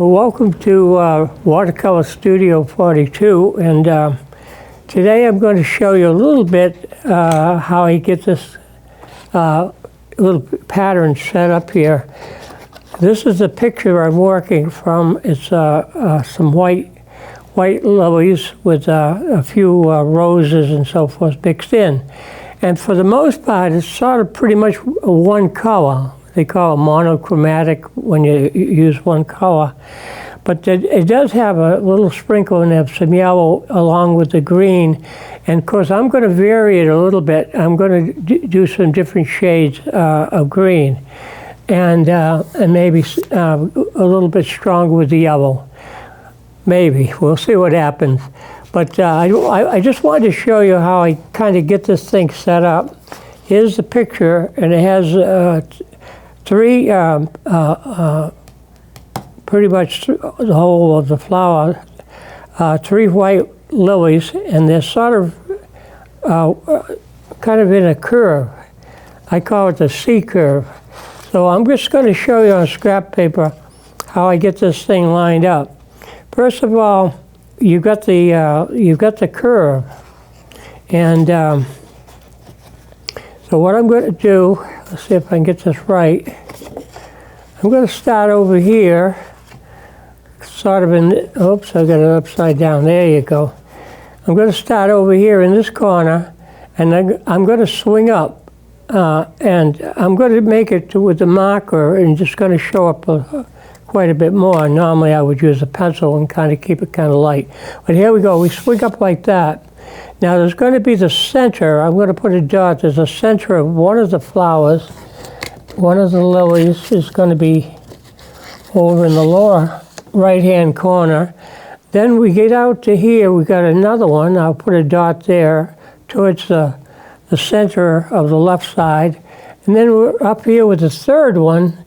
Welcome to Watercolor Studio 42, and today I'm going to show you a little bit how I get this little pattern set up here. This is the picture I'm working from. It's some white lilies with a few roses and so forth mixed in. And for the most part, it's sort of pretty much one color. They call it monochromatic when you use one color. But it does have a little sprinkle in there of some yellow along with the green. And of course, I'm going to vary it a little bit. I'm going to do some different shades of green. And maybe a little bit stronger with the yellow. Maybe. We'll see what happens. But I just wanted to show you how I kind of get this thing set up. Here's the picture, and it has three, pretty much the whole of the flower, three white lilies, and they're sort of kind of in a curve. I call it the C curve. So I'm just going to show you on scrap paper how I get this thing lined up. First of all, you've got the curve, and so what I'm going to do, let's see if I can get this right. I'm going to start over here, sort of in, oops, I got it upside down, there you go. I'm going to start over here in this corner, and I'm going to swing up, and I'm going to make it with the marker, and just going to show up quite a bit more. Normally I would use a pencil and kind of keep it kind of light. But here we go, we swing up like that. Now there's going to be the center, I'm going to put a dot, there's a center of one of the flowers. One of the lilies is going to be over in the lower right-hand corner. Then we get out to here, we got another one, I'll put a dot there towards the center of the left side. And then we're up here with the third one,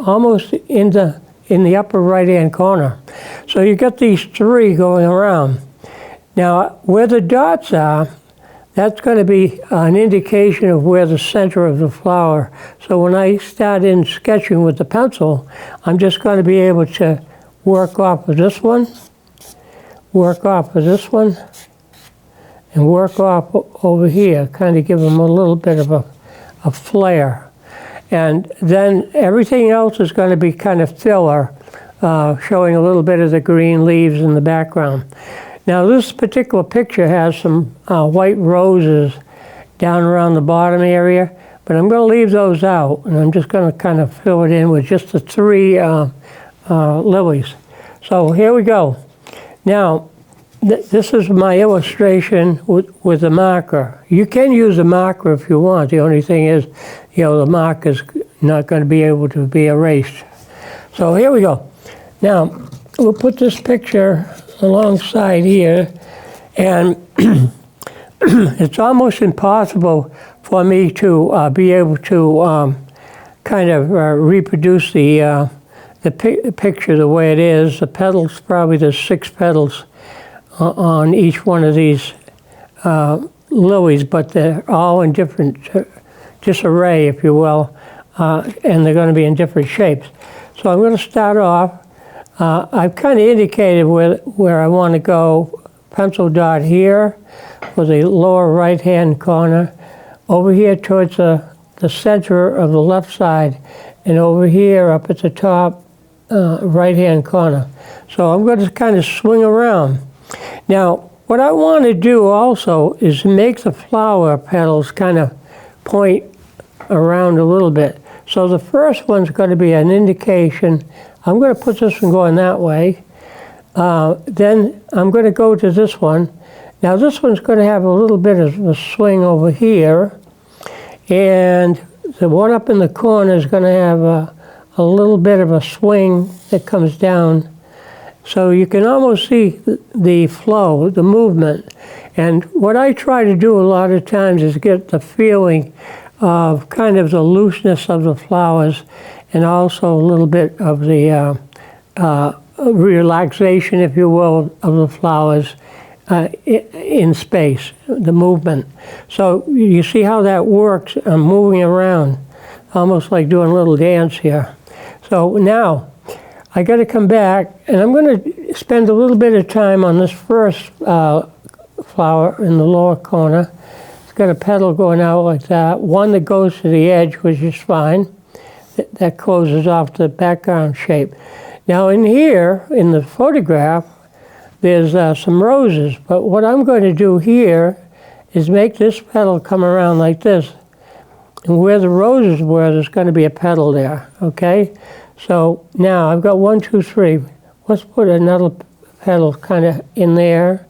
almost in the upper right-hand corner. So you got these three going around. Now, where the dots are, that's going to be an indication of where the center of the flower. So when I start in sketching with the pencil, I'm just going to be able to work off of this one, work off of this one, and work off over here, kind of give them a little bit of a flare. And then everything else is going to be kind of filler, showing a little bit of the green leaves in the background. Now this particular picture has some white roses down around the bottom area, but I'm going to leave those out, and I'm just going to kind of fill it in with just the three lilies. So here we go. Now this is my illustration with the marker. You can use a marker if you want. The only thing is, the mark is not going to be able to be erased. So here we go. Now, we'll put this picture alongside here, and it's almost impossible for me to be able to kind of reproduce the picture the way it is. The petals, probably there's 6 petals on each one of these lilies, but they're all in different disarray, if you will, and they're going to be in different shapes. So I'm going to start off. I've kind of indicated where I want to go. Pencil dot here for the lower right-hand corner, over here towards the center of the left side, and over here up at the top right-hand corner. So I'm going to kind of swing around. Now, what I want to do also is make the flower petals kind of point around a little bit. So the first one's going to be an indication. I'm going to put this one going that way. Then I'm going to go to this one. Now this one's going to have a little bit of a swing over here. And the one up in the corner is going to have a little bit of a swing that comes down. So you can almost see the flow, the movement. And what I try to do a lot of times is get the feeling of kind of the looseness of the flowers, and also a little bit of the relaxation, if you will, of the flowers in space, the movement. So you see how that works. I'm moving around, almost like doing a little dance here. So now I got to come back, and I'm going to spend a little bit of time on this first flower in the lower corner. It's got a petal going out like that. One that goes to the edge, which is fine. That closes off the background shape. Now in here, in the photograph, there's some roses. But what I'm going to do here is make this petal come around like this. And where the roses were, there's going to be a petal there, okay? So now I've got 1, 2, 3. Let's put another petal kind of in there.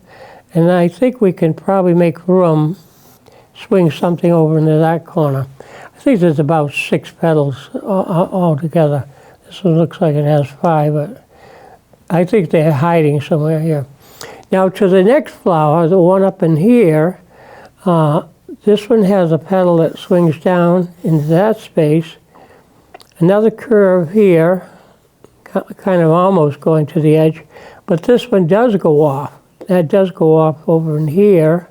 And I think we can probably make room, swing something over into that corner. I think there's about 6 petals all together. This one looks like it has 5, but I think they're hiding somewhere here. Now to the next flower, the one up in here, this one has a petal that swings down into that space. Another curve here, kind of almost going to the edge, but this one does go off. That does go off over in here.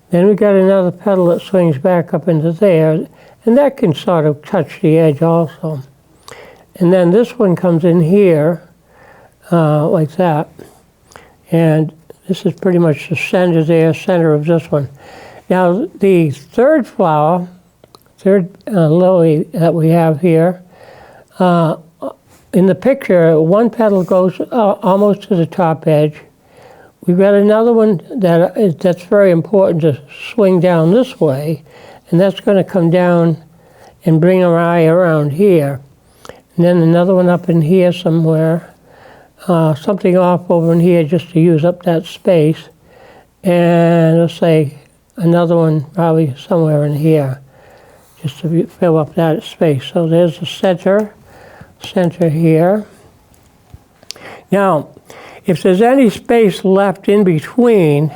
Then we got another petal that swings back up into there, and that can sort of touch the edge also. And then this one comes in here, like that. And this is pretty much the center there, center of this one. Now the third flower, lily that we have here, in the picture, one petal goes almost to the top edge. We've got another one that's very important to swing down this way, and that's going to come down and bring our eye around here. And then another one up in here somewhere, something off over in here just to use up that space. And let's say another one probably somewhere in here, just to fill up that space. So there's the center here. Now, if there's any space left in between,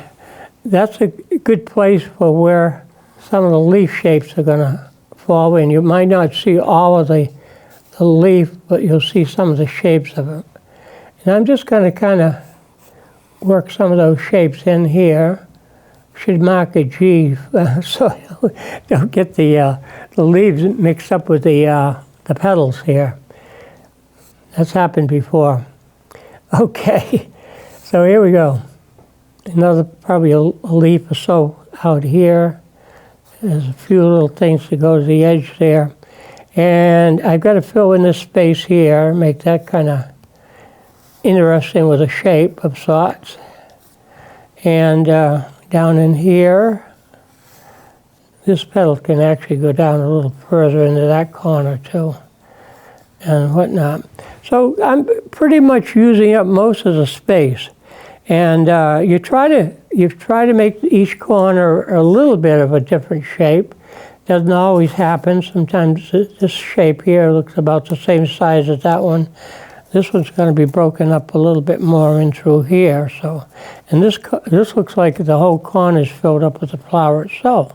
that's a good place for where some of the leaf shapes are going to fall in. You might not see all of the leaf, but you'll see some of the shapes of it. And I'm just going to kind of work some of those shapes in here. Should mark a G so you don't get the leaves mixed up with the petals here. That's happened before. Okay, so here we go. Another probably a leaf or so out here. There's a few little things to go to the edge there. And I've got to fill in this space here, make that kind of interesting with a shape of sorts. And down in here, this petal can actually go down a little further into that corner too, and whatnot. So I'm pretty much using up most of the space. And you try to make each corner a little bit of a different shape. Doesn't always happen. Sometimes this shape here looks about the same size as that one. This one's going to be broken up a little bit more in through here. So, and this looks like the whole corner is filled up with the flower itself.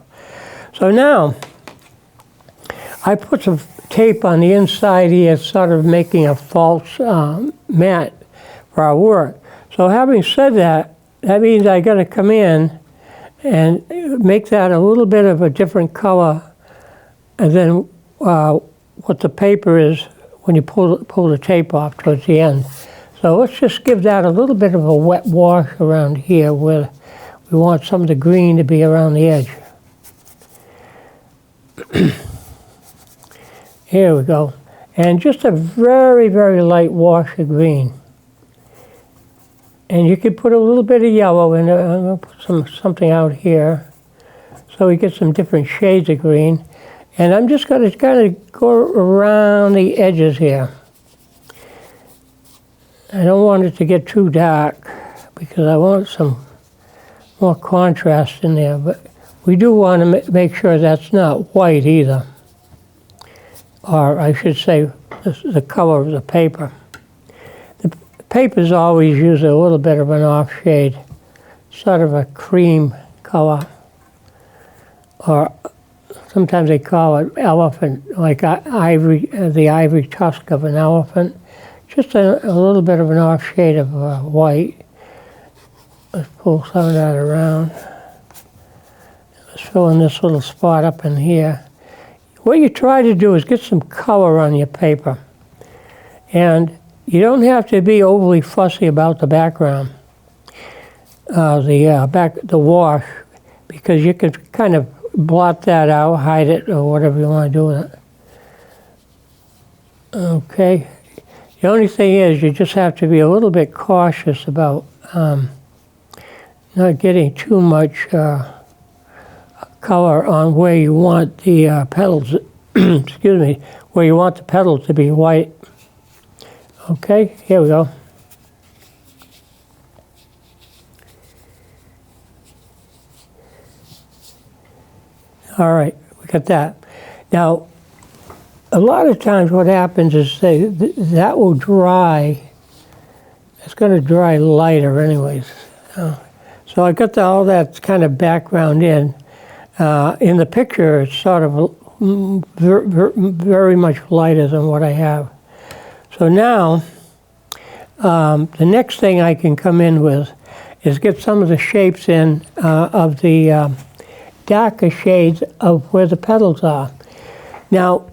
So now, I put some tape on the inside here, sort of making a false mat for our work. So having said that, that means I got to come in and make that a little bit of a different color than what the paper is when you pull the tape off towards the end. So let's just give that a little bit of a wet wash around here where we want some of the green to be around the edge. Here we go. And just a very, very light wash of green. And you could put a little bit of yellow in it. I'm going to put something out here so we get some different shades of green. And I'm just going to kind of go around the edges here. I don't want it to get too dark because I want some more contrast in there. But we do want to make sure that's not white either. Or I should say the color of the paper. The papers always use a little bit of an off shade, sort of a cream color. Or sometimes they call it elephant, like ivory, the ivory tusk of an elephant. Just a little bit of an off shade of white. Let's pull some of that around. Let's fill in this little spot up in here. What you try to do is get some color on your paper. And you don't have to be overly fussy about the background, the wash, because you could kind of blot that out, hide it, or whatever you want to do with it. Okay. The only thing is, you just have to be a little bit cautious about not getting too much color on where you want the petals, excuse me, where you want the petals to be white. Okay, here we go. All right, we got that. Now, a lot of times what happens is that will dry. It's going to dry lighter anyways. So I got all that kind of background in. In the picture, it's sort of very much lighter than what I have. So now, the next thing I can come in with is get some of the shapes in of the darker shades of where the petals are. Now,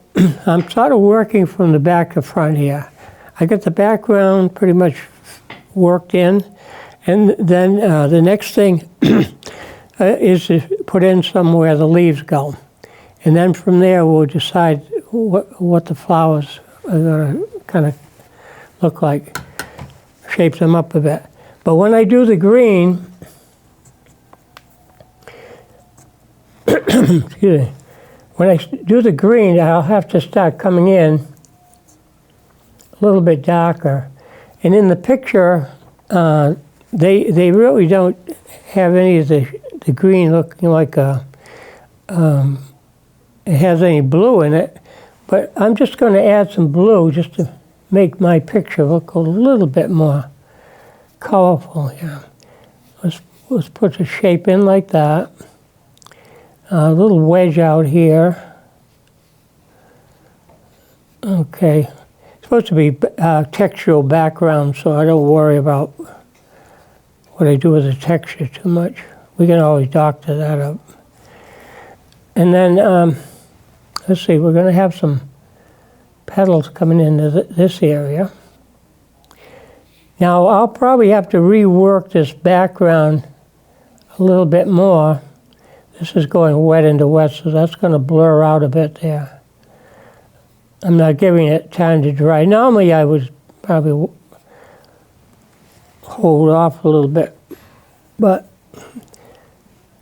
I'm sort of working from the back to front here. I got the background pretty much worked in, and then the next thing is to put in somewhere the leaves go. And then from there we'll decide what the flowers are going to kind of look like, shape them up a bit. But when I do the green, excuse me, when I do the green, I'll have to start coming in a little bit darker. And in the picture, they really don't have any of the green looking like it has any blue in it. But I'm just going to add some blue just to make my picture look a little bit more colorful here. Let's put the shape in like that. A little wedge out here. Okay. It's supposed to be textural background, so I don't worry about what I do with the texture too much. We can always doctor that up. And then, let's see, we're going to have some petals coming into this area. Now, I'll probably have to rework this background a little bit more. This is going wet into wet, so that's going to blur out a bit there. I'm not giving it time to dry. Normally, I would probably hold off a little bit, but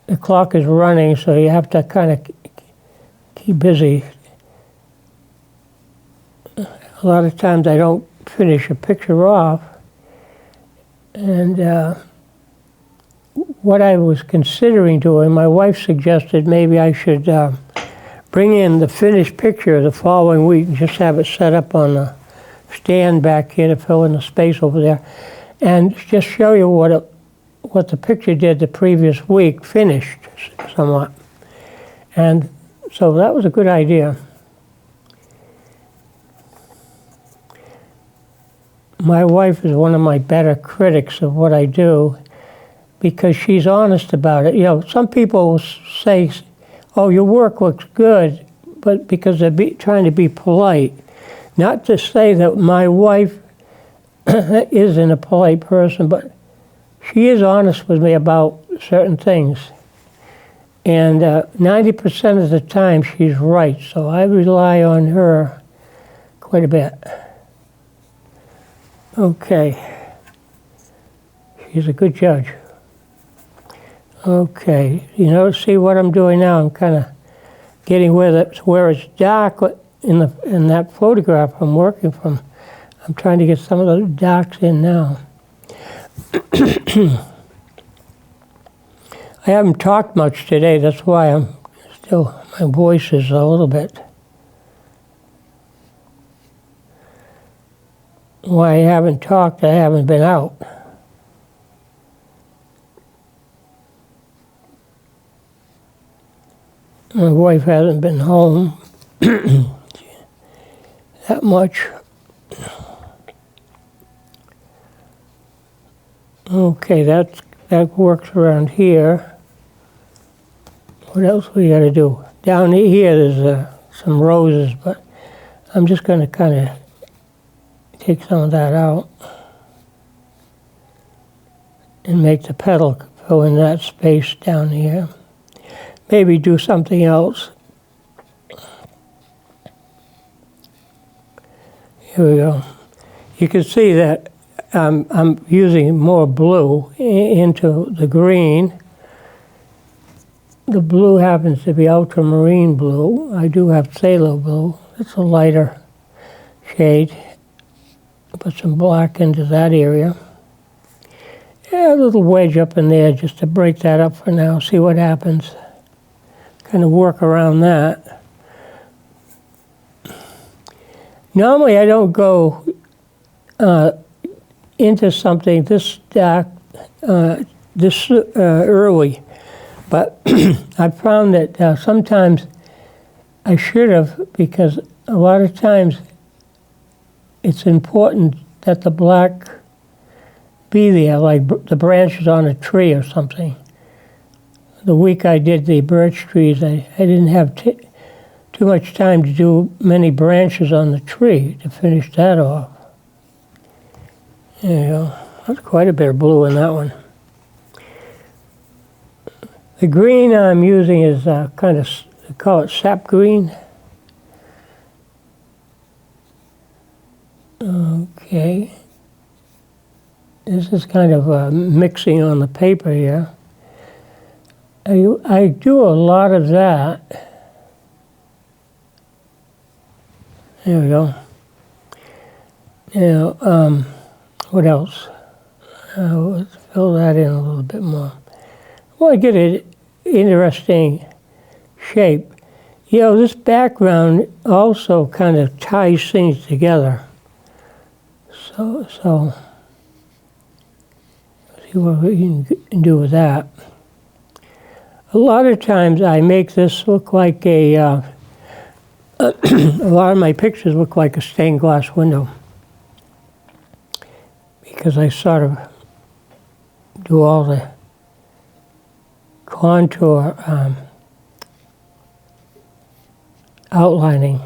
the clock is running, so you have to kind of keep busy. A lot of times I don't finish a picture off, and what I was considering doing, my wife suggested maybe I should bring in the finished picture the following week and just have it set up on the stand back here to fill in the space over there, and just show you what the picture did the previous week, finished somewhat. And so that was a good idea. My wife is one of my better critics of what I do, because she's honest about it. You know, some people will say, oh, your work looks good, but because they're trying to be polite. Not to say that my wife isn't a polite person, but she is honest with me about certain things. And 90% of the time she's right, so I rely on her quite a bit. Okay. She's a good judge. Okay, you know, see what I'm doing now? I'm kind of getting where it's dark in that photograph I'm working from. I'm trying to get some of the darks in now. I haven't talked much today, that's why my voice is a little bit. Why I haven't talked, I haven't been out. My wife hasn't been home that much. Okay, that works around here. What else we got to do? Down here there's some roses, but I'm just going to kind of take some of that out and make the petal go in that space down here. Maybe do something else. Here we go. You can see that I'm using more blue into the green. The blue happens to be ultramarine blue. I do have phthalo blue. It's a lighter shade. Put some black into that area. Yeah, a little wedge up in there just to break that up for now. See what happens. Kind of work around that. Normally I don't go into something this dark, this early. But I found that sometimes I should have, because a lot of times it's important that the black be there, like the branches on a tree or something. The week I did the birch trees, I didn't have too much time to do many branches on the tree to finish that off. There you go. That's quite a bit of blue in that one. The green I'm using is kind of, they call it Sap Green. Okay. This is kind of mixing on the paper here. I do a lot of that. There we go. Now, what else? Let's fill that in a little bit more. I want to get an interesting shape. You know, this background also kind of ties things together. So see what we can do with that. A lot of times I make this look like a lot of my pictures look like a stained glass window, because I sort of do all the contour outlining.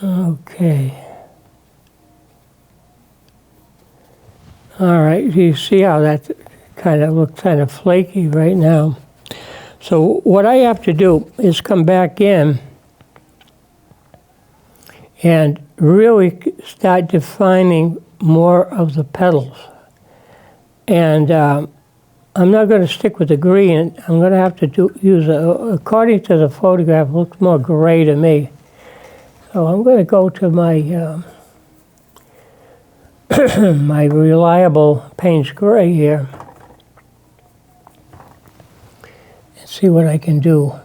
Okay. All right, you see how that kind of looks kind of flaky right now. So what I have to do is come back in and really start defining more of the petals. And I'm not going to stick with the green. I'm going to have to use according to the photograph, it looks more gray to me. So I'm going to go to my my reliable Payne's Gray here and see what I can do.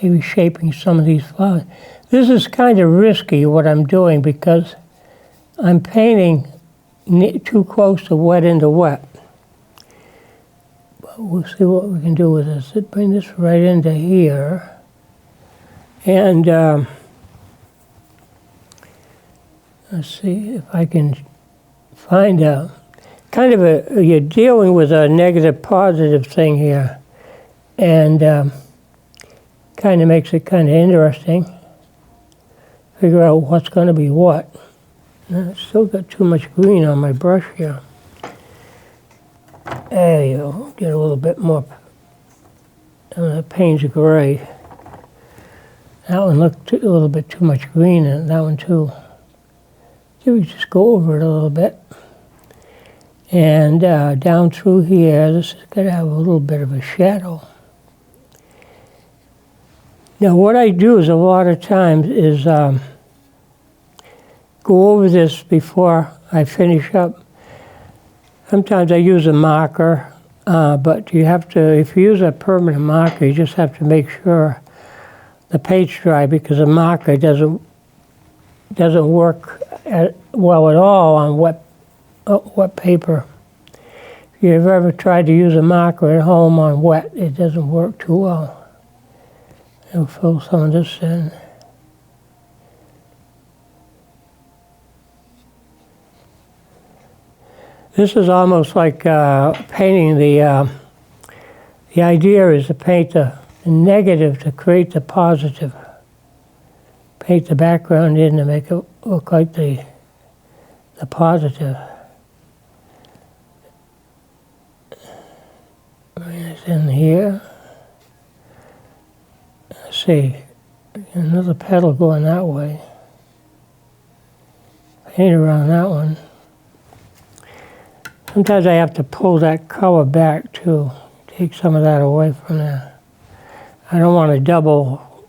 Maybe shaping some of these flowers. This is kind of risky what I'm doing, because I'm painting too close to wet into wet. But we'll see what we can do with this. Let's bring this right into here. And let's see if I can find a kind of you're dealing with a negative positive thing here, and kind of makes it kind of interesting. Figure out what's going to be what. Now, I've still got too much green on my brush here. There you go. Get a little bit more Payne's Gray. That one looked a little bit too much green in it, that one too. So we just go over it a little bit. And down through here, this is going to have a little bit of a shadow. Now what I do is a lot of times is go over this before I finish up. Sometimes I use a marker, but you have to, if you use a permanent marker, you just have to make sure the paint's dry, because a marker doesn't work well at all on wet paper. If you've ever tried to use a marker at home on wet, it doesn't work too well. I'll fill some of this in. This is almost like painting the idea is to paint the negative to create the positive. paint the background in to make it look like the positive. It's in here. Let's see, another petal going that way. Paint around that one. Sometimes I have to pull that color back too, take some of that away from there. I don't want a double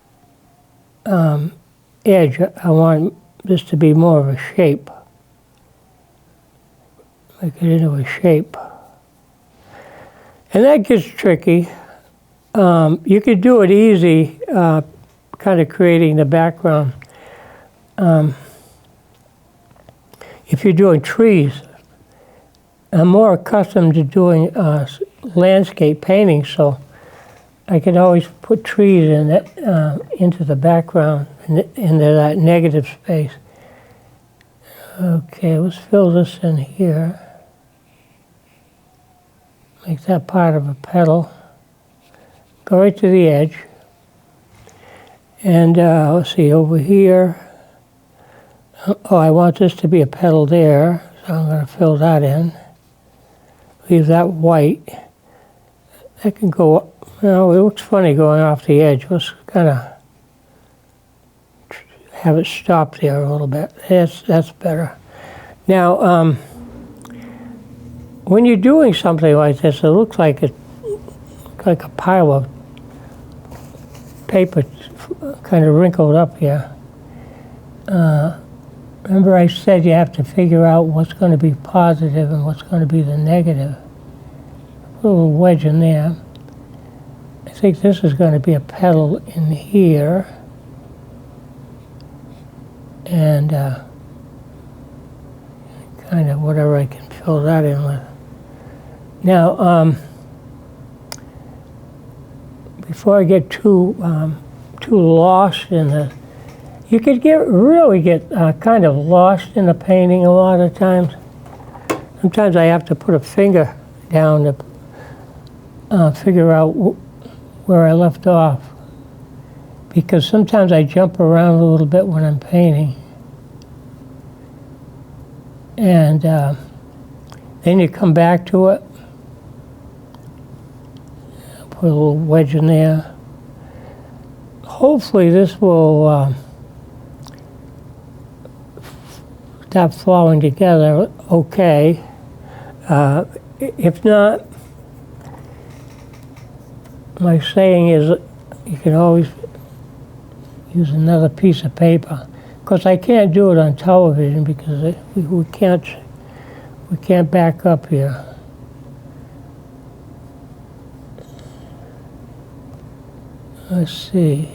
edge. I want this to be more of a shape. Make it into a shape. And that gets tricky. You could do it easy, kind of creating the background. If you're doing trees, I'm more accustomed to doing landscape painting, so I can always put trees in it, into the background, into that negative space. Okay, let's fill this in here. Make that part of a petal. Go right to the edge. And let's see, over here. Oh, I want this to be a petal there, so I'm going to fill that in. Leave that white. That can go, you know, it looks funny going off the edge. Let's kind of have it stop there a little bit. That's better. Now, when you're doing something like this, it looks like a pile of paper kind of wrinkled up here. Remember I said you have to figure out what's going to be positive and what's going to be the negative. A little wedge in there. I think this is going to be a petal in here. And kind of whatever I can fill that in with. Now, before I get too lost in the, you could really get kind of lost in the painting a lot of times. Sometimes I have to put a finger down to figure out where I left off, because sometimes I jump around a little bit when I'm painting. And then you come back to it. Put a little wedge in there. Hopefully this will stop flowing together okay. If not, my saying is you can always use another piece of paper. Of course, I can't do it on television because we can't back up here. Let's see.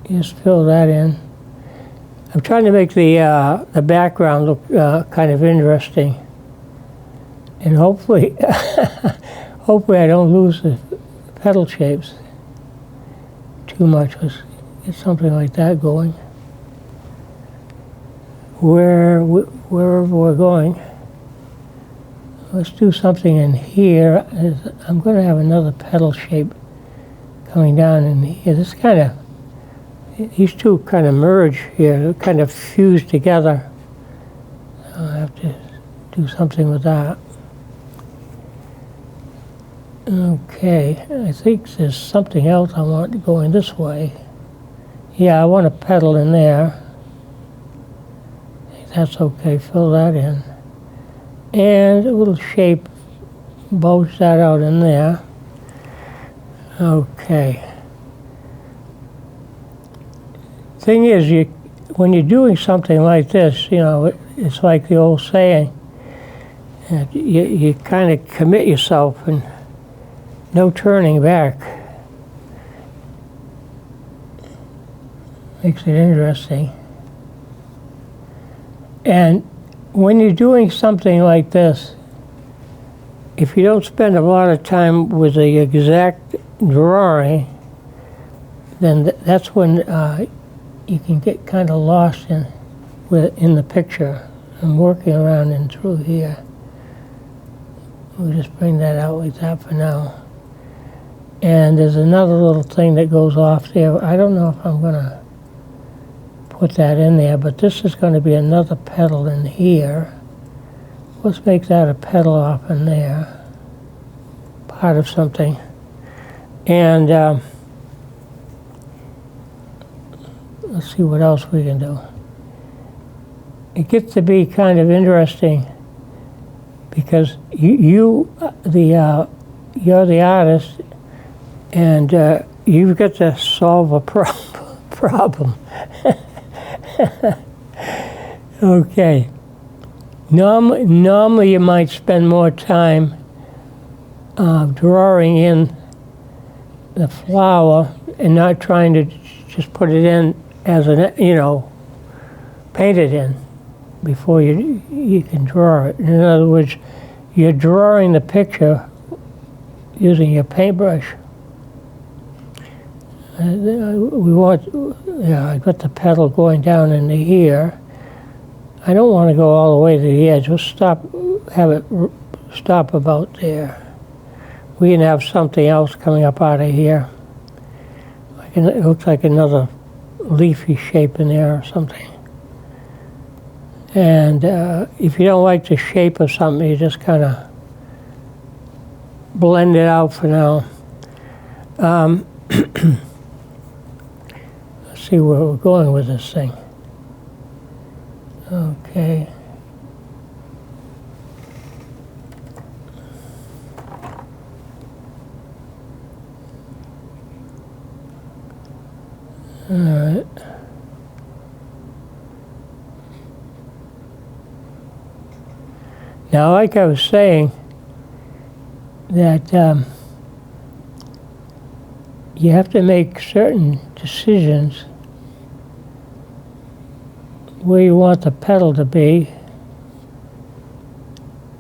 Just fill that in. I'm trying to make the background look kind of interesting, and hopefully, hopefully I don't lose the petal shapes too much. Let's get something like that going. Wherever we're going, let's do something in here. I'm going to have another petal shape coming down in here. This kind of, these two kind of merge here, kind of fuse together. I'll have to do something with that. Okay, I think there's something else I want going this way. Yeah, I want a petal in there. That's okay, fill that in. And a little shape, bulge that out in there. Okay. Thing is, when you're doing something like this, you know, it's like the old saying, you kind of commit yourself and no turning back. Makes it interesting. And when you're doing something like this, if you don't spend a lot of time with the exact drawing, then that's when you can get kind of lost in the picture. I'm working around and through here. We'll just bring that out like that for now. And there's another little thing that goes off there. I don't know if I'm going to put that in there, but this is going to be another petal in here. Let's make that a petal off in there, part of something. And let's see what else we can do. It gets to be kind of interesting because you're the artist, and you've got to solve a problem. Okay. Normally you might spend more time drawing in the flower and not trying to just put it in as an, paint it in before you can draw it. In other words, you're drawing the picture using your paintbrush. I got the petal going down into here. I don't want to go all the way to the edge. We'll have it stop about there. We can have something else coming up out of here. It looks like another leafy shape in there or something. And if you don't like the shape of something, you just kind of blend it out for now. Let's see where we're going with this thing. Okay. All right. Now, like I was saying, that you have to make certain decisions where you want the petal to be,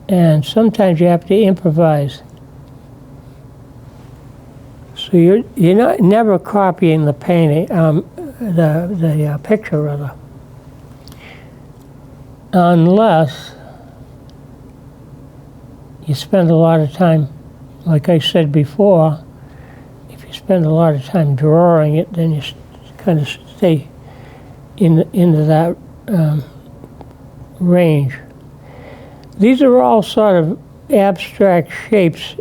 and sometimes you have to improvise. So you're never copying the painting, the picture rather, unless you spend a lot of time, like I said before. If you spend a lot of time drawing it, then you kind of stay into that range. These are all sort of abstract shapes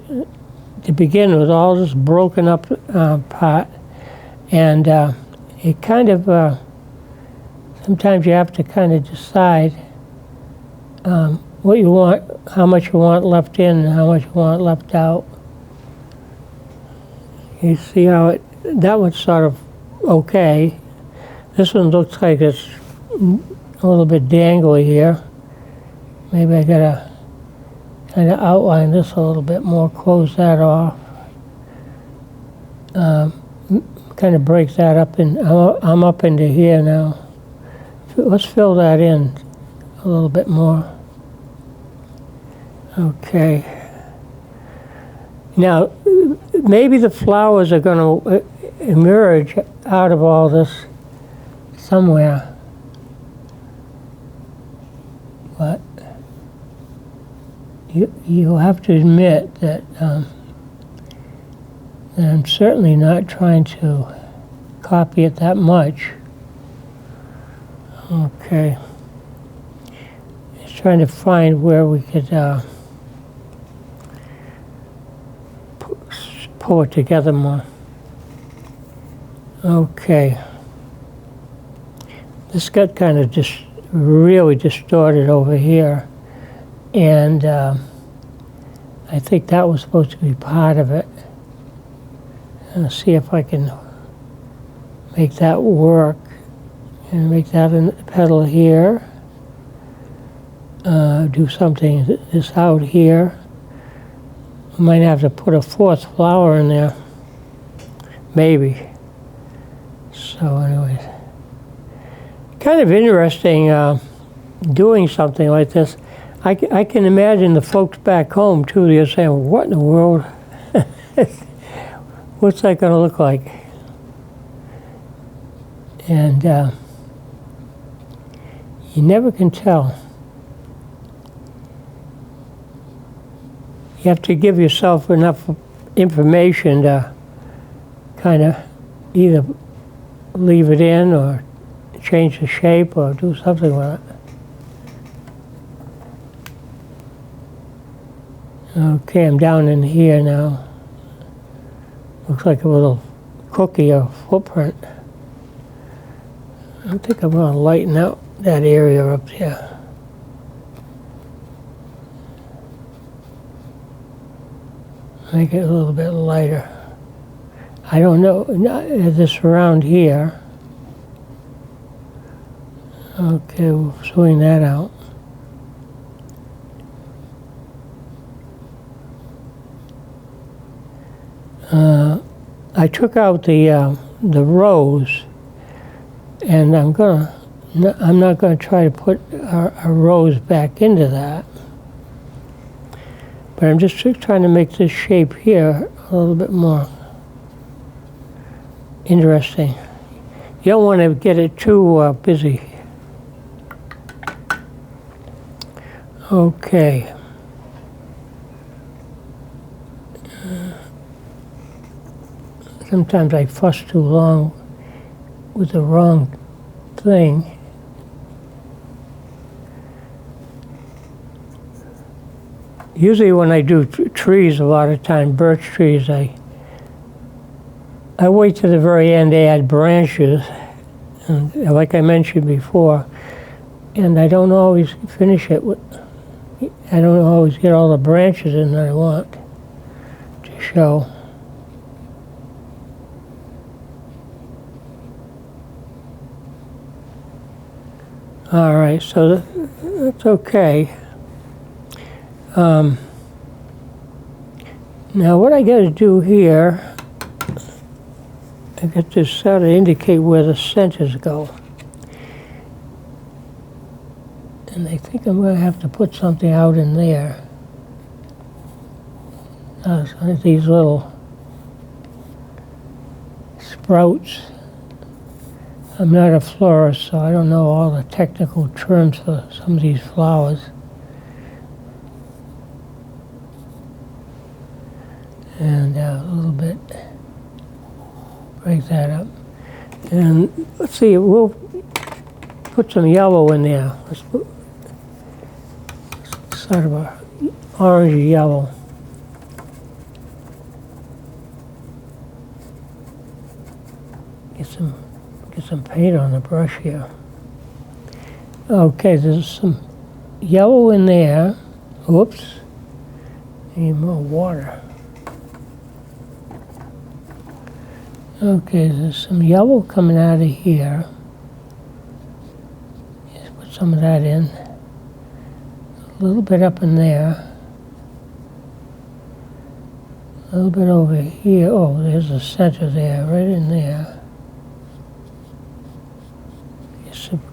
to begin with, all this broken up part, and it kind of sometimes you have to kind of decide what you want, how much you want left in and how much you want left out. You see how that one's sort of okay. This one looks like it's a little bit dangly here. Maybe I gotta kind of outline this a little bit more, close that off. Kind of break that up, and I'm up into here now. Let's fill that in a little bit more. Okay. Now, maybe the flowers are going to emerge out of all this somewhere. But you'll have to admit that I'm certainly not trying to copy it that much. Okay. Just trying to find where we could pull it together more. Okay. This got kind of just really distorted over here, and I think that was supposed to be part of it. I'll see if I can make that work, and make that a petal here. Do something this out here. I might have to put a fourth flower in there, maybe. So anyways, kind of interesting doing something like this. I can imagine the folks back home too. They're saying, what in the world? What's that going to look like? And you never can tell. You have to give yourself enough information to kind of either leave it in or change the shape or do something with it. Okay, I'm down in here now. Looks like a little cookie or footprint. I think I'm going to lighten out that area up there. Make it a little bit lighter. I don't know, this around here. Okay, we'll swing that out. I took out the rose, and I'm not gonna try to put a rose back into that. But I'm just trying to make this shape here a little bit more interesting. You don't want to get it too busy. Okay. Sometimes I fuss too long with the wrong thing. Usually when I do trees, a lot of time, birch trees, I wait to the very end to add branches, and like I mentioned before, and I don't always finish it with, I don't always get all the branches in that I want to show. All right, so that's okay. Now what I got to do here, I got to sort of indicate where the centers go. And I think I'm going to have to put something out in there. These little sprouts. I'm not a florist, so I don't know all the technical terms for some of these flowers. And a little bit, break that up. And let's see, we'll put some yellow in there. Let's put sort of a orangey yellow. Get some paint on the brush here. Okay, there's some yellow in there. Whoops. Need more water. Okay, there's some yellow coming out of here. Just put some of that in. A little bit up in there. A little bit over here. Oh, there's the center there, right in there.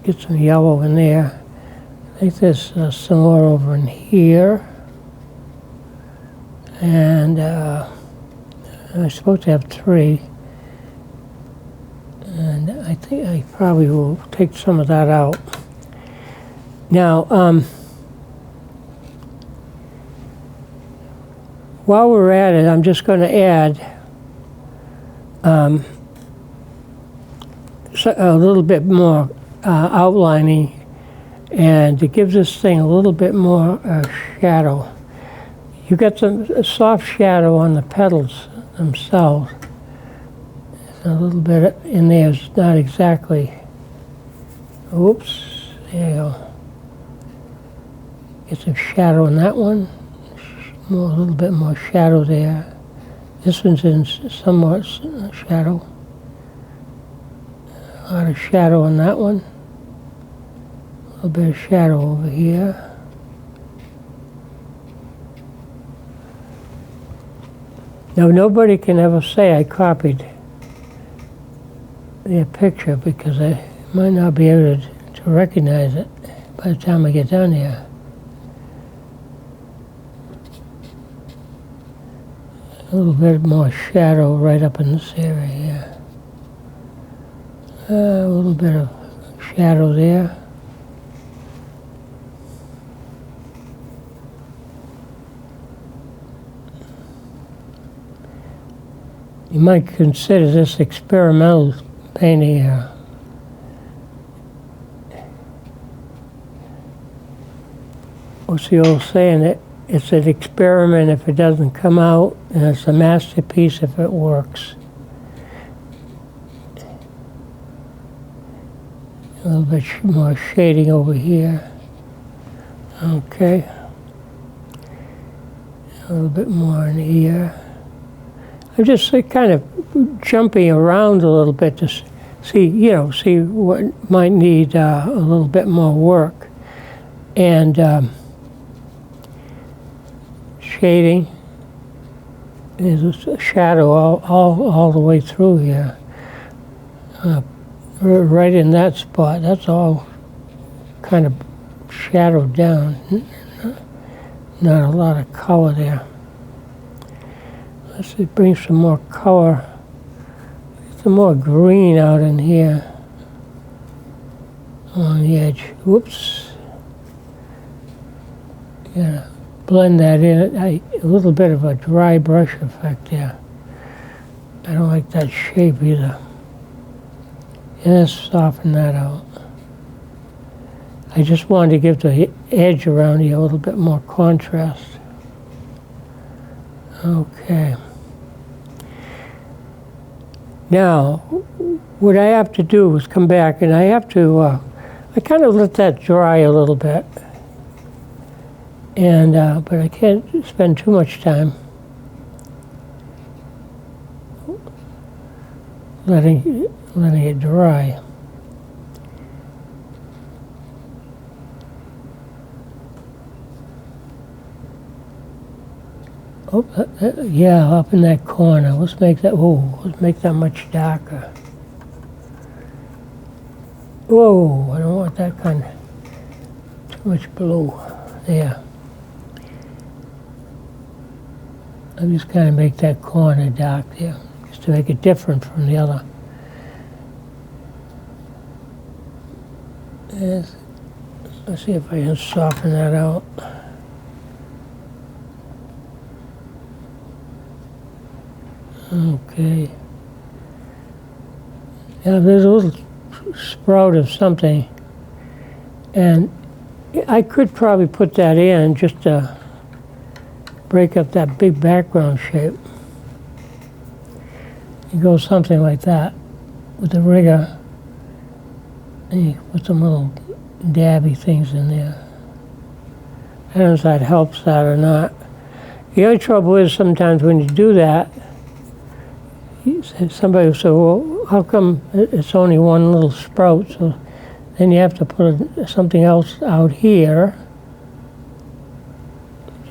Get some yellow in there. I think there's some more over in here. And I'm supposed to have 3. And I think I probably will take some of that out. Now, while we're at it, I'm just going to add a little bit more outlining, and it gives this thing a little bit more shadow. You got some soft shadow on the petals themselves. A little bit in there is not exactly. Oops, there you go. Get some shadow on that one. A little bit more shadow there. This one's in somewhat shadow. A lot of shadow on that one. A little bit of shadow over here. Now nobody can ever say I copied their picture because I might not be able to recognize it by the time I get down here. A little bit more shadow right up in this area here. A little bit of shadow there. You might consider this experimental painting here. What's the old saying? It's an experiment if it doesn't come out, and it's a masterpiece if it works. A little bit more shading over here. Okay. A little bit more in here. I'm just kind of jumping around a little bit to see what might need a little bit more work. And shading is a shadow all the way through here. Right in that spot, that's all kind of shadowed down. Not a lot of color there. Let's see, bring some more color. Some more green out in here on the edge. Whoops. Yeah, blend that in. A little bit of a dry brush effect there. I don't like that shape either. Yeah, let's soften that out. I just wanted to give the edge around here a little bit more contrast. Okay. Now, what I have to do is come back and I have to, I kind of let that dry a little bit. And, but I can't spend too much time letting it dry. Oh, yeah, up in that corner. Let's make that much darker. Whoa, I don't want that kind of, too much blue. There. I'll just kind of make that corner dark there, just to make it different from the other. Yes. Let's see if I can soften that out. Okay. Yeah, there's a little sprout of something, and I could probably put that in just to break up that big background shape. You go something like that with the rigger, and you put some little dabby things in there. I don't know if that helps that or not. The only trouble is sometimes when you do that, somebody will say, well, how come it's only one little sprout? So then you have to put something else out here,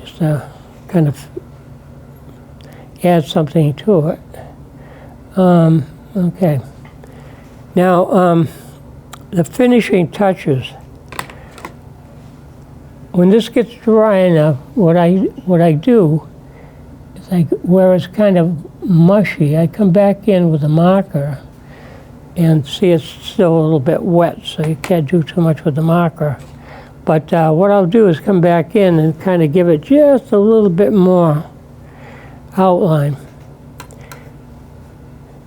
just to kind of add something to it. Okay. Now, the finishing touches. When this gets dry enough, what I do is where it's kind of mushy, I come back in with a marker and see it's still a little bit wet, so you can't do too much with the marker. But what I'll do is come back in and kind of give it just a little bit more outline.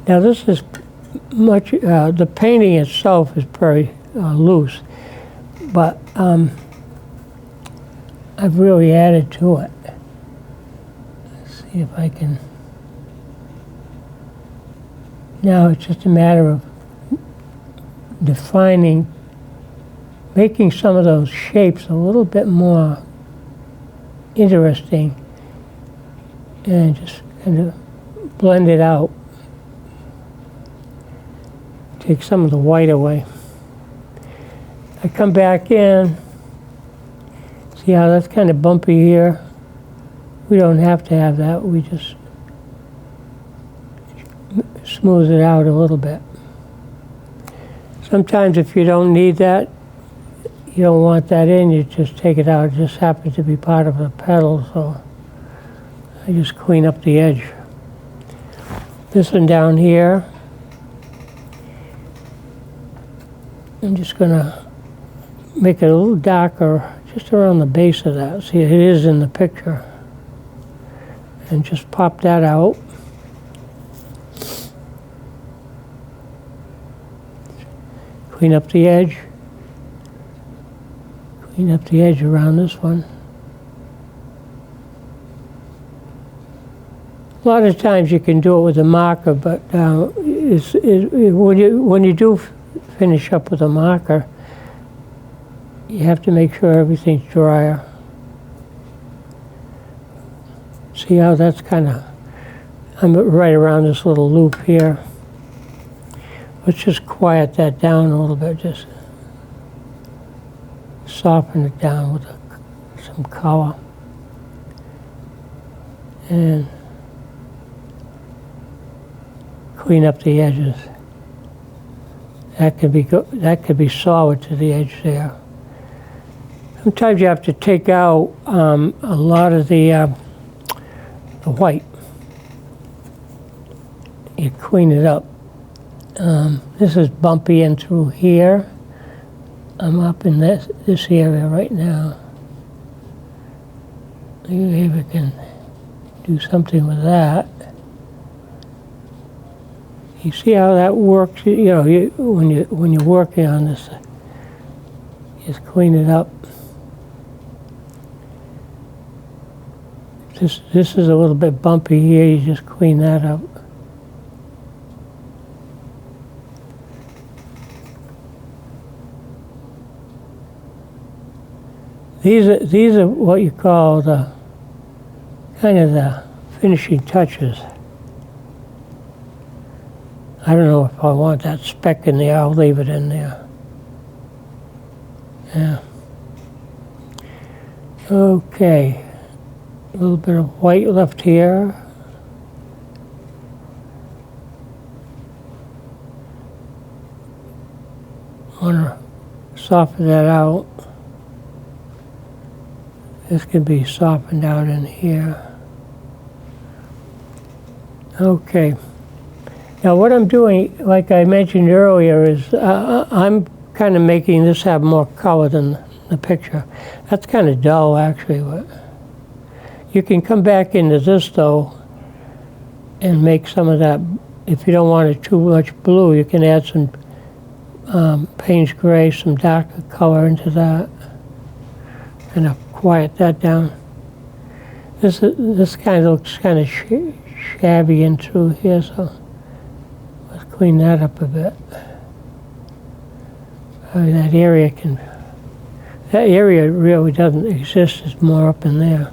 Now this is much, the painting itself is very loose, but I've really added to it. Let's see if I can. Now it's just a matter of defining, making some of those shapes a little bit more interesting, and just kind of blend it out. Take some of the white away. I come back in, see how that's kind of bumpy here? We don't have to have that, we just smooth it out a little bit. Sometimes if you don't need that, you don't want that in, you just take it out. It just happens to be part of the petal, so I just clean up the edge. This one down here, I'm just gonna make it a little darker just around the base of that. See, it is in the picture. And just pop that out. clean up the edge. Clean up the edge around this one. A lot of times you can do it with a marker, but when you do finish up with a marker, you have to make sure everything's drier. See how that's kind of, I'm right around this little loop here. Let's just quiet that down a little bit, just soften it down with some color. And clean up the edges. That could be solid to the edge there. Sometimes you have to take out a lot of the white. You clean it up. This is bumpy in through here. I'm up in this area right now. Maybe we can do something with that. You see how that works? You know, when you're working on this, just clean it up. This is a little bit bumpy here. You just clean that up. These are what you call the kind of the finishing touches. I don't know if I want that speck in there. I'll leave it in there. Yeah. Okay. A little bit of white left here. Want to soften that out. This can be softened out in here. Okay. Now what I'm doing, like I mentioned earlier, is I'm kind of making this have more color than the picture. That's kind of dull actually, but you can come back into this though and make some of that. If you don't want it too much blue, you can add some Payne's gray, some darker color into that, and quiet that down. This kind of looks kind of shabby in through here, so let's clean that up a bit. That area really doesn't exist. It's more up in there.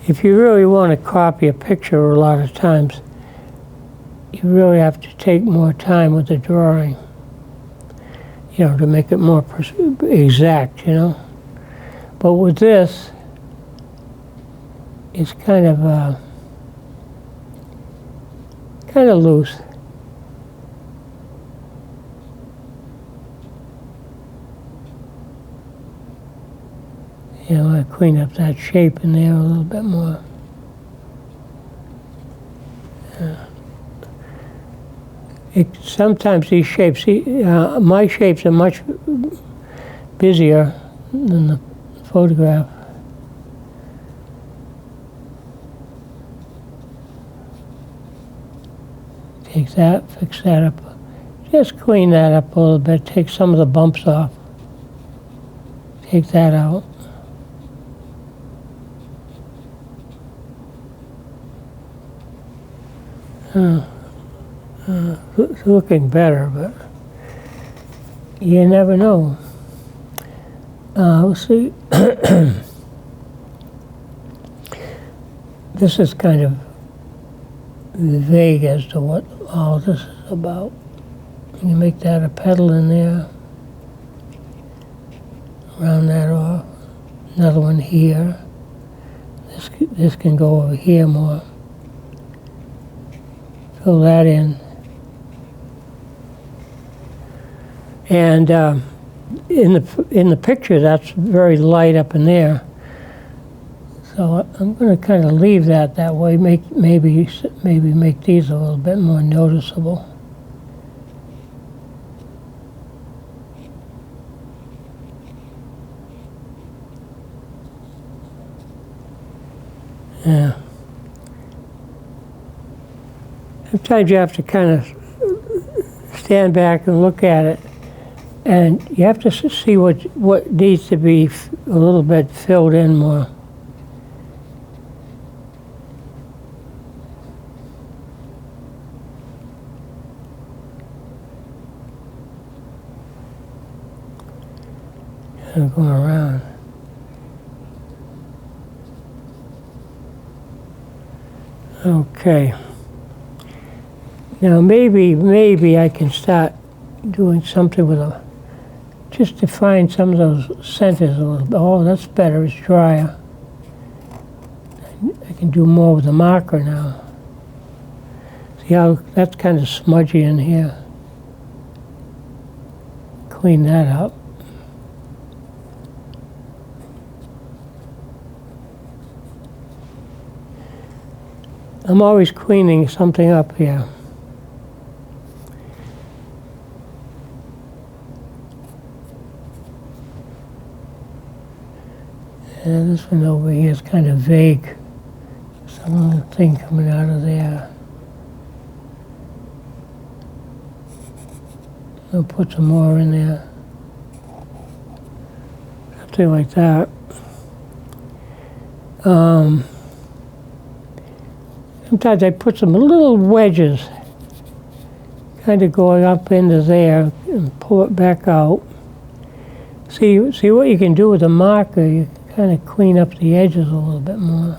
If you really want to copy a picture, a lot of times, you really have to take more time with the drawing, you know, to make it more exact, you know. But with this, it's kind of loose. You know, I clean up that shape in there a little bit more. Sometimes these shapes, my shapes are much busier than the photograph. Take that, fix that up. Just clean that up a little bit, take some of the bumps off. Take that out. It's looking better, but you never know. Let's see. This is kind of vague as to what all this is about. You make that a petal in there. Round that off. Another one here. This can go over here more. Fill that in. And in the picture, that's very light up in there. So I'm going to kind of leave that way. Maybe make these a little bit more noticeable. Yeah. Sometimes you have to kind of stand back and look at it, and you have to see what needs to be a little bit filled in more. I'm going around. Okay. Now maybe I can start doing something with just define some of those centers a little bit. Oh, that's better, it's drier. I can do more with the marker now. See how that's kind of smudgy in here. Clean that up. I'm always cleaning something up here. And this one over here is kind of vague. Some little thing coming out of there. I'll put some more in there. Something like that. Sometimes I put some little wedges kind of going up into there and pull it back out. See what you can do with a marker, you can kind of clean up the edges a little bit more.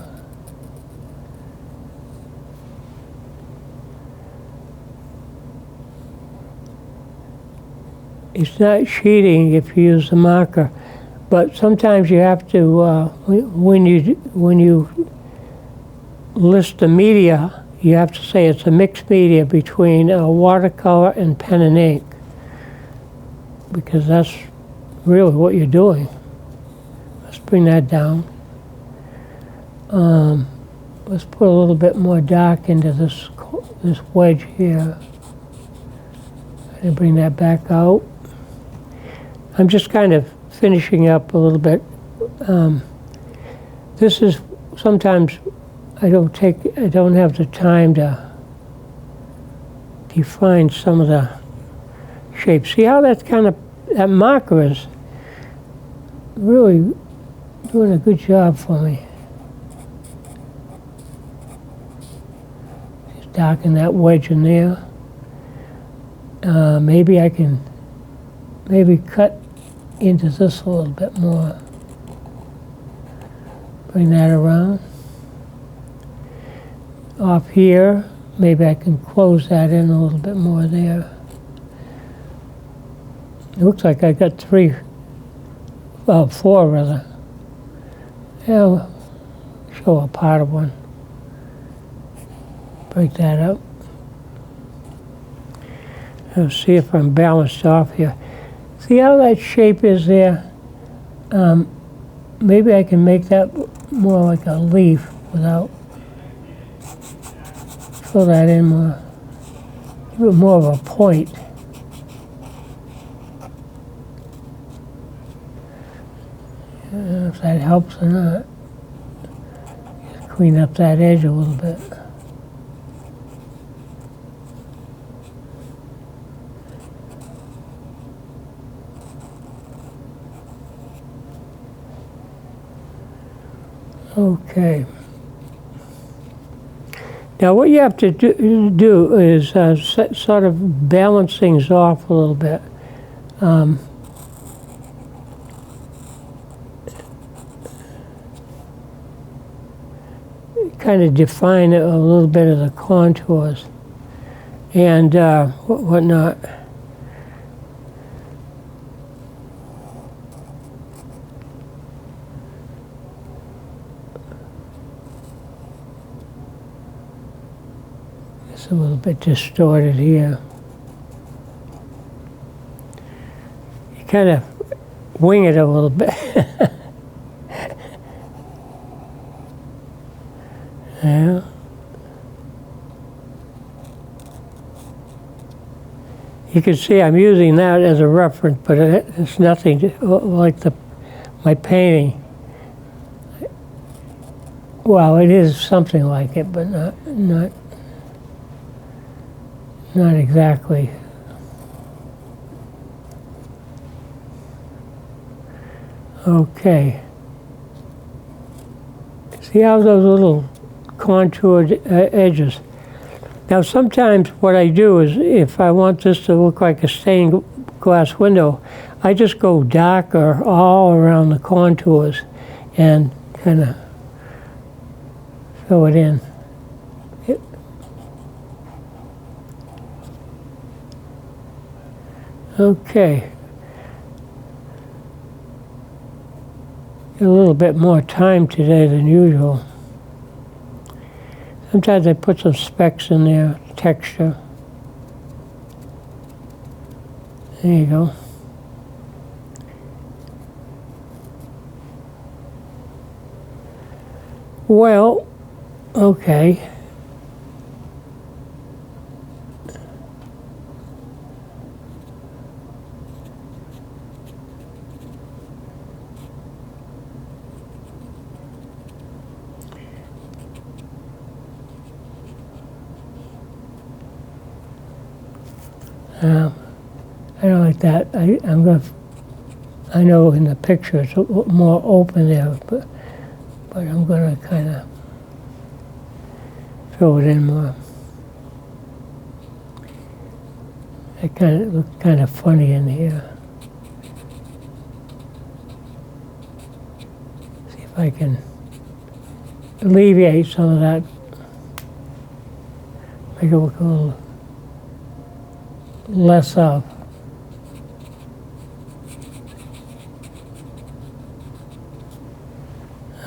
It's not cheating if you use the marker, but sometimes you have to, when you list the media, you have to say it's a mixed media between watercolor and pen and ink, because that's really what you're doing. Let's bring that down. Let's put a little bit more dark into this wedge here. And bring that back out. I'm just kind of finishing up a little bit. This is sometimes I don't have the time to define some of the shapes. See how that marker is really doing a good job for me. Just darken that wedge in there. Maybe I can cut into this a little bit more. Bring that around. Off here, maybe I can close that in a little bit more there. It looks like I got four rather. Yeah, I'll show a part of one. Break that up. Let's see if I'm balanced off here. See how that shape is there? Maybe I can make that more like a leaf without, fill that in more, give it more of a point. I don't know if that helps or not. Just clean up that edge a little bit. Okay. Now what you have to do is sort of balance things off a little bit. Kind of define a little bit of the contours and whatnot. It's a little bit distorted here. You kind of wing it a little bit. Yeah. You can see I'm using that as a reference, but it's nothing like my painting. Well, it is something like it, but not exactly. Okay. See how those little contoured edges. Now sometimes what I do is, if I want this to look like a stained glass window, I just go darker all around the contours and kind of fill it in. Okay. A little bit more time today than usual. Sometimes I put some specks in there, texture. There you go. Well, okay. I don't like that. I know in the picture it's more open there, but I'm gonna kind of fill it in more. It kind of looks kind of funny in here. See if I can alleviate some of that. Make it look a little less of.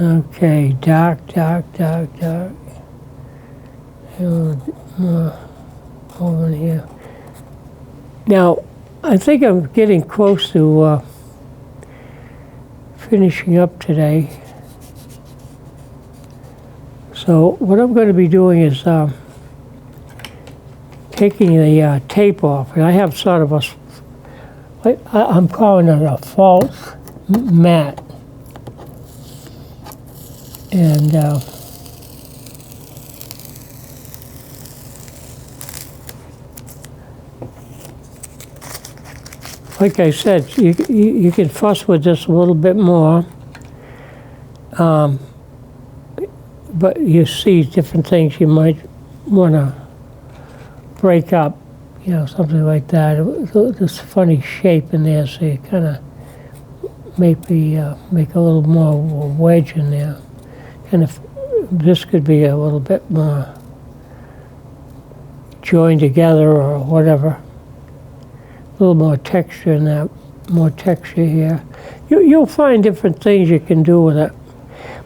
Okay, dark. A little more over here. Now, I think I'm getting close to finishing up today. So what I'm going to be doing is taking the tape off, and I have sort of I'm calling it a false matte. And like I said, you can fuss with this a little bit more, but you see different things you might want to break up, you know, something like that. This funny shape in there, so you kind of maybe make a little more wedge in there. And if this could be a little bit more joined together or whatever, a little more texture in that, more texture here. You'll find different things you can do with it,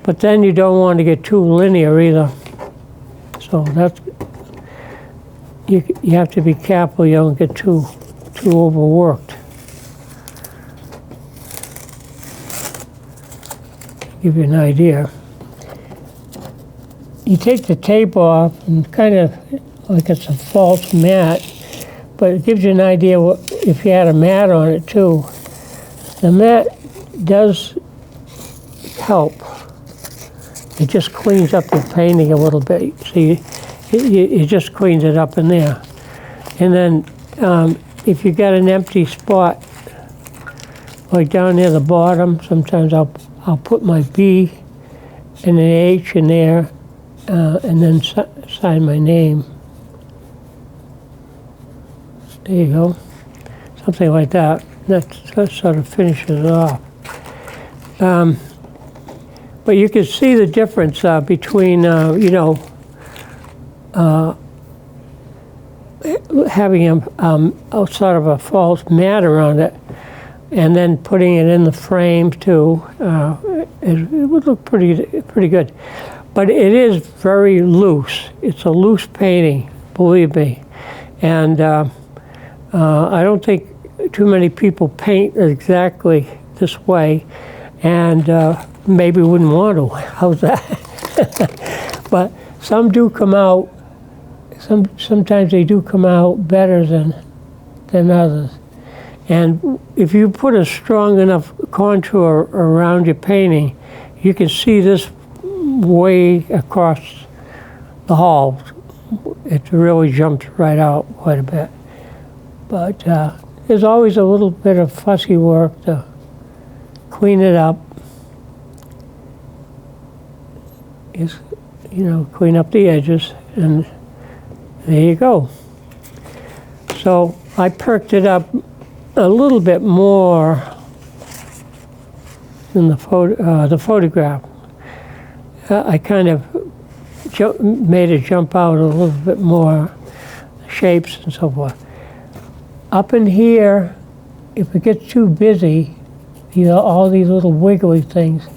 but then you don't want to get too linear either. So that's, you have to be careful you don't get too overworked. Give you an idea. You take the tape off and kind of like it's a false matte, but it gives you an idea if you had a matte on it too. The matte does help. It just cleans up the painting a little bit. See, it just cleans it up in there. And then if you got an empty spot, like down near the bottom, sometimes I'll put my B and an H in there, and then sign my name. There you go. Something like that. That sort of finishes it off. But you can see the difference between, you know, having a sort of a false matte around it, and then putting it in the frame too. It would look pretty good. But it is very loose. It's a loose painting, believe me. And I don't think too many people paint exactly this way, and maybe wouldn't want to. How's that? But some do come out. Sometimes they do come out better than others. And if you put a strong enough contour around your painting, you can see this way across the hall. It really jumped right out quite a bit. But there's always a little bit of fussy work to clean it up. Is, you know, clean up the edges, and there you go. So I perked it up a little bit more than the photograph. I kind of made it jump out a little bit more, shapes and so forth. Up in here, if it gets too busy, you know, all these little wiggly things,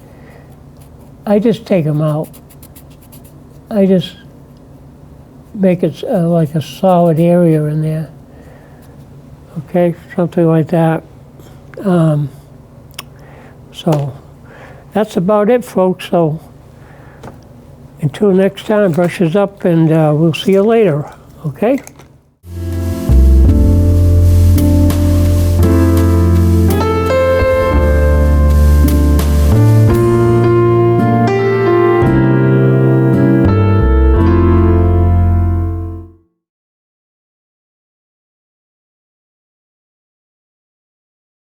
I just take them out. I just make it like a solid area in there. Okay, something like that. So that's about it, folks. So until next time, brushes up, and we'll see you later. Okay?